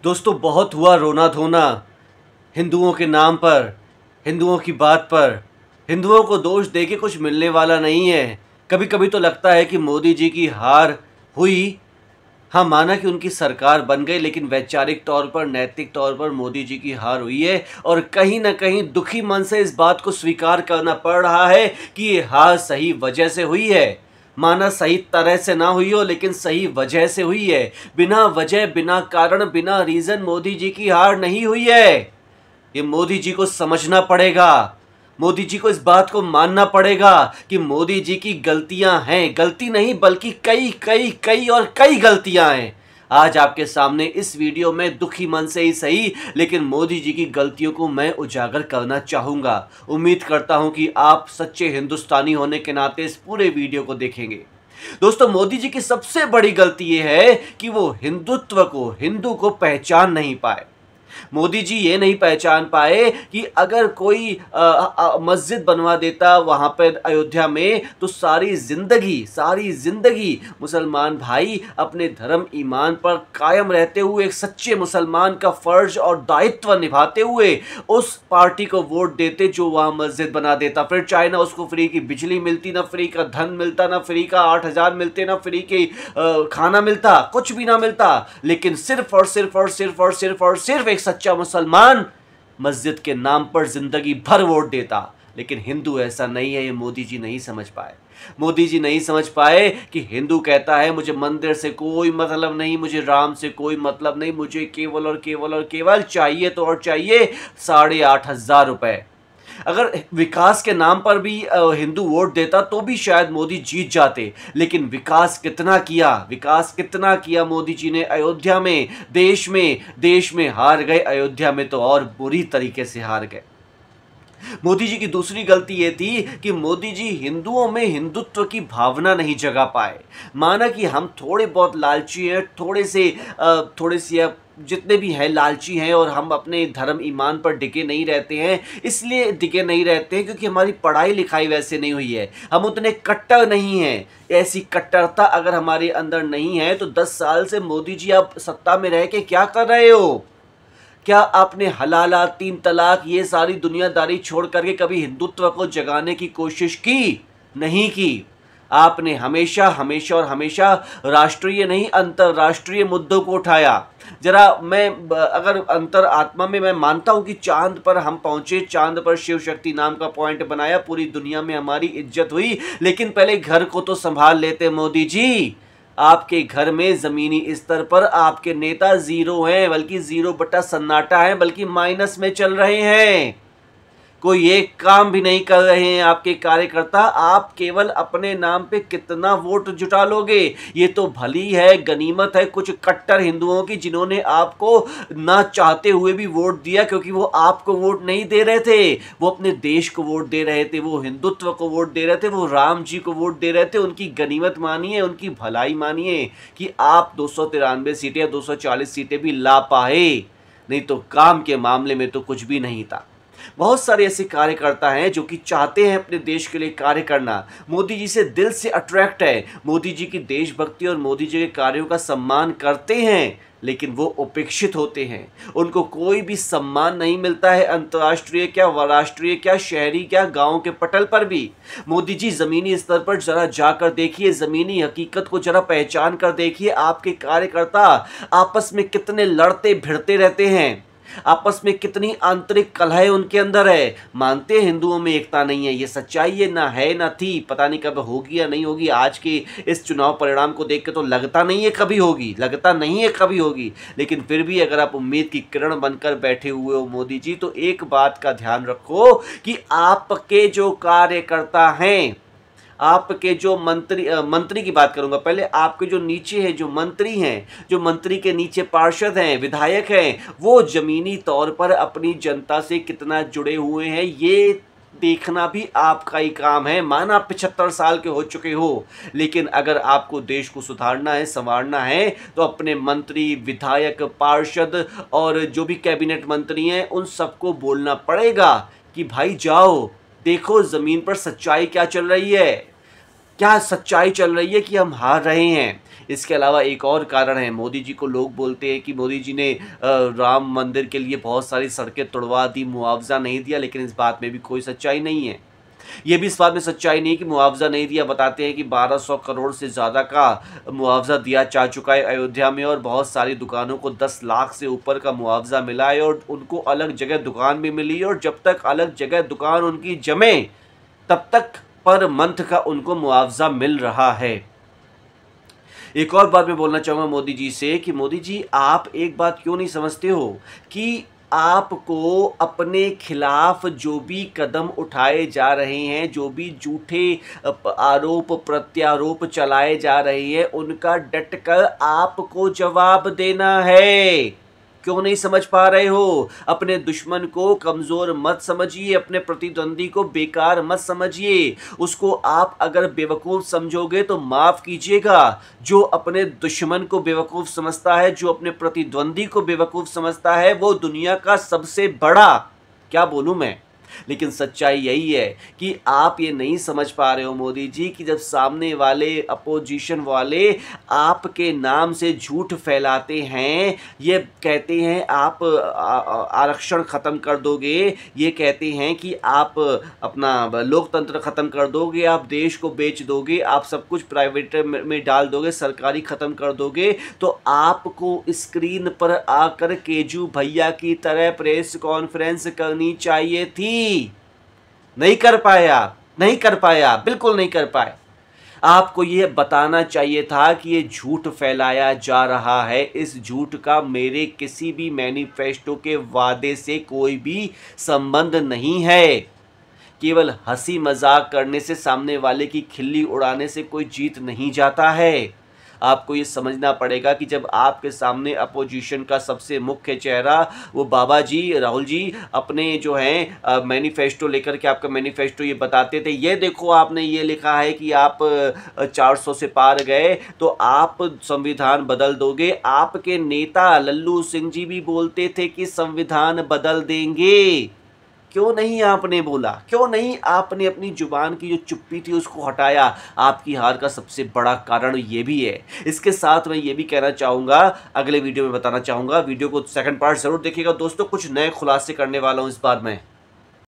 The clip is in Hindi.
दोस्तों, बहुत हुआ रोना धोना हिंदुओं के नाम पर, हिंदुओं की बात पर। हिंदुओं को दोष दे के कुछ मिलने वाला नहीं है। कभी कभी तो लगता है कि मोदी जी की हार हुई। हाँ, माना कि उनकी सरकार बन गई, लेकिन वैचारिक तौर पर, नैतिक तौर पर मोदी जी की हार हुई है। और कहीं ना कहीं दुखी मन से इस बात को स्वीकार करना पड़ रहा है कि ये हार सही वजह से हुई है। माना सही तरह से ना हुई हो, लेकिन सही वजह से हुई है। बिना वजह, बिना कारण, बिना रीजन मोदी जी की हार नहीं हुई है। ये मोदी जी को समझना पड़ेगा। मोदी जी को इस बात को मानना पड़ेगा कि मोदी जी की गलतियां हैं। गलती नहीं, बल्कि कई कई कई और कई गलतियां हैं। आज आपके सामने इस वीडियो में दुखी मन से ही सही, लेकिन मोदी जी की गलतियों को मैं उजागर करना चाहूंगा। उम्मीद करता हूं कि आप सच्चे हिंदुस्तानी होने के नाते इस पूरे वीडियो को देखेंगे। दोस्तों, मोदी जी की सबसे बड़ी गलती यह है कि वो हिंदुत्व को, हिंदू को पहचान नहीं पाए। मोदी जी ये नहीं पहचान पाए कि अगर कोई मस्जिद बनवा देता वहां पर अयोध्या में, तो सारी जिंदगी मुसलमान भाई अपने धर्म ईमान पर कायम रहते हुए, एक सच्चे मुसलमान का फर्ज और दायित्व निभाते हुए उस पार्टी को वोट देते जो वहां मस्जिद बना देता। फिर चाहे ना उसको फ्री की बिजली मिलती, ना फ्री का धन मिलता, ना फ्री का 8,000 मिलते, ना फ्री के खाना मिलता, कुछ भी ना मिलता, लेकिन सिर्फ और सिर्फ और सिर्फ और सिर्फ और सिर्फ एक सच्चा मुसलमान मस्जिद के नाम पर जिंदगी भर वोट देता। लेकिन हिंदू ऐसा नहीं है। ये मोदी जी नहीं समझ पाए। मोदी जी नहीं समझ पाए कि हिंदू कहता है मुझे मंदिर से कोई मतलब नहीं, मुझे राम से कोई मतलब नहीं, मुझे केवल और केवल और केवल चाहिए तो और चाहिए 8,500 रुपए। अगर विकास के नाम पर भी हिंदू वोट देता तो भी शायद मोदी जीत जाते। लेकिन विकास कितना किया, विकास कितना किया मोदी जी ने अयोध्या में, देश में हार गए। अयोध्या में तो और बुरी तरीके से हार गए। मोदी जी की दूसरी गलती ये थी कि मोदी जी हिंदुओं में हिंदुत्व की भावना नहीं जगा पाए। माना कि हम थोड़े बहुत लालची हैं, थोड़े से जितने भी हैं लालची हैं, और हम अपने धर्म ईमान पर टिके नहीं रहते हैं। इसलिए टिके नहीं रहते हैं क्योंकि हमारी पढ़ाई लिखाई वैसे नहीं हुई है, हम उतने कट्टर नहीं हैं। ऐसी कट्टरता अगर हमारे अंदर नहीं है तो 10 साल से मोदी जी आप सत्ता में रह के क्या कर रहे हो? क्या आपने हलाला, 3 तलाक, ये सारी दुनियादारी छोड़ करके कभी हिंदुत्व को जगाने की कोशिश की? नहीं की। आपने हमेशा हमेशा और हमेशा राष्ट्रीय नहीं अंतरराष्ट्रीय मुद्दों को उठाया। जरा मैं अगर अंतर आत्मा में मैं मानता हूं कि चांद पर हम पहुंचे, चांद पर शिव शक्ति नाम का पॉइंट बनाया, पूरी दुनिया में हमारी इज्जत हुई, लेकिन पहले घर को तो संभाल लेते मोदी जी। आपके घर में जमीनी स्तर पर आपके नेता जीरो हैं, बल्कि जीरो बटा सन्नाटा है, बल्कि माइनस में चल रहे हैं। कोई एक काम भी नहीं कर रहे हैं आपके कार्यकर्ता। आप केवल अपने नाम पे कितना वोट जुटा लोगे? ये तो भली है, गनीमत है कुछ कट्टर हिंदुओं की, जिन्होंने आपको ना चाहते हुए भी वोट दिया, क्योंकि वो आपको वोट नहीं दे रहे थे, वो अपने देश को वोट दे रहे थे, वो हिंदुत्व को वोट दे रहे थे, वो राम जी को वोट दे रहे थे। उनकी गनीमत मानिए, उनकी भलाई मानिए कि आप 293 सीटें या 240 सीटें भी ला पाए, नहीं तो काम के मामले में तो कुछ भी नहीं था। बहुत सारे ऐसे कार्यकर्ता हैं जो कि चाहते हैं अपने देश के लिए कार्य करना, मोदी जी से दिल से अट्रैक्ट है, मोदी जी की देशभक्ति और मोदी जी के कार्यों का सम्मान करते हैं, लेकिन वो उपेक्षित होते हैं। उनको कोई भी सम्मान नहीं मिलता है, अंतर्राष्ट्रीय क्या, राष्ट्रीय क्या, शहरी क्या, गांव के पटल पर भी। मोदी जी जमीनी स्तर पर जरा जाकर देखिए, जमीनी हकीकत को जरा पहचान कर देखिए। आपके कार्यकर्ता आपस में कितने लड़ते भिड़ते रहते हैं, आपस में कितनी आंतरिक कलह उनके अंदर है। मानते हैं हिंदुओं में एकता नहीं है, ये सच्चाई है, ना है ना थी, पता नहीं कब होगी या नहीं होगी। आज के इस चुनाव परिणाम को देख के तो लगता नहीं है कभी होगी, लगता नहीं है कभी होगी। लेकिन फिर भी अगर आप उम्मीद की किरण बनकर बैठे हुए हो मोदी जी, तो एक बात का ध्यान रखो कि आपके जो कार्यकर्ता हैं, आपके जो मंत्री की बात करूंगा पहले, आपके जो नीचे है, जो मंत्री हैं, जो मंत्री के नीचे पार्षद हैं, विधायक हैं, वो जमीनी तौर पर अपनी जनता से कितना जुड़े हुए हैं, ये देखना भी आपका ही काम है। माना आप 75 साल के हो चुके हो, लेकिन अगर आपको देश को सुधारना है, संवारना है, तो अपने मंत्री, विधायक, पार्षद और जो भी कैबिनेट मंत्री हैं, उन सबको बोलना पड़ेगा कि भाई जाओ देखो जमीन पर सच्चाई क्या चल रही है। क्या सच्चाई चल रही है कि हम हार रहे हैं? इसके अलावा एक और कारण है, मोदी जी को लोग बोलते हैं कि मोदी जी ने राम मंदिर के लिए बहुत सारी सड़कें तुड़वा दी, मुआवजा नहीं दिया, लेकिन इस बात में भी कोई सच्चाई नहीं है। ये भी इस बात में सच्चाई नहीं है कि मुआवजा नहीं दिया। बताते हैं कि 1200 करोड़ से ज़्यादा का मुआवजा दिया जा चुका है अयोध्या में, और बहुत सारी दुकानों को 10 लाख से ऊपर का मुआवजा मिला है, और उनको अलग जगह दुकान भी मिली है, और जब तक अलग जगह दुकान उनकी जमे तब तक पर मंथ का उनको मुआवजा मिल रहा है। एक और बात मैं बोलना चाहूँगा मोदी जी से कि मोदी जी, आप एक बात क्यों नहीं समझते हो कि आपको अपने खिलाफ जो भी कदम उठाए जा रहे हैं, जो भी झूठे आरोप प्रत्यारोप चलाए जा रहे हैं, उनका डटकर आपको जवाब देना है। क्यों नहीं समझ पा रहे हो? अपने दुश्मन को कमज़ोर मत समझिए, अपने प्रतिद्वंदी को बेकार मत समझिए। उसको आप अगर बेवकूफ़ समझोगे तो माफ़ कीजिएगा, जो अपने दुश्मन को बेवकूफ़ समझता है, जो अपने प्रतिद्वंदी को बेवकूफ़ समझता है, वो दुनिया का सबसे बड़ा, क्या बोलूँ मैं, लेकिन सच्चाई यही है कि आप ये नहीं समझ पा रहे हो मोदी जी कि जब सामने वाले अपोजिशन वाले आपके नाम से झूठ फैलाते हैं, ये कहते हैं आप आरक्षण ख़त्म कर दोगे, ये कहते हैं कि आप अपना लोकतंत्र ख़त्म कर दोगे, आप देश को बेच दोगे, आप सब कुछ प्राइवेट में डाल दोगे, सरकारी ख़त्म कर दोगे, तो आपको स्क्रीन पर आकर केजू भैया की तरह प्रेस कॉन्फ्रेंस करनी चाहिए थी। नहीं कर पाया, नहीं कर पाया, बिल्कुल नहीं कर पाए। आपको यह बताना चाहिए था कि ये झूठ फैलाया जा रहा है, इस झूठ का मेरे किसी भी मैनिफेस्टो के वादे से कोई भी संबंध नहीं है। केवल हंसी मजाक करने से, सामने वाले की खिल्ली उड़ाने से कोई जीत नहीं जाता है। आपको ये समझना पड़ेगा कि जब आपके सामने अपोजिशन का सबसे मुख्य चेहरा वो बाबा जी, राहुल जी, अपने जो हैं मैनिफेस्टो लेकर के आपका मैनिफेस्टो ये बताते थे, ये देखो आपने ये लिखा है कि आप 400 से पार गए तो आप संविधान बदल दोगे। आपके नेता लल्लू सिंह जी भी बोलते थे कि संविधान बदल देंगे। क्यों नहीं आपने बोला? क्यों नहीं आपने अपनी जुबान की जो चुप्पी थी उसको हटाया? आपकी हार का सबसे बड़ा कारण ये भी है। इसके साथ मैं ये भी कहना चाहूँगा, अगले वीडियो में बताना चाहूँगा, वीडियो को सेकंड पार्ट ज़रूर देखिएगा दोस्तों, कुछ नए खुलासे करने वाला हूँ इस बार मैं।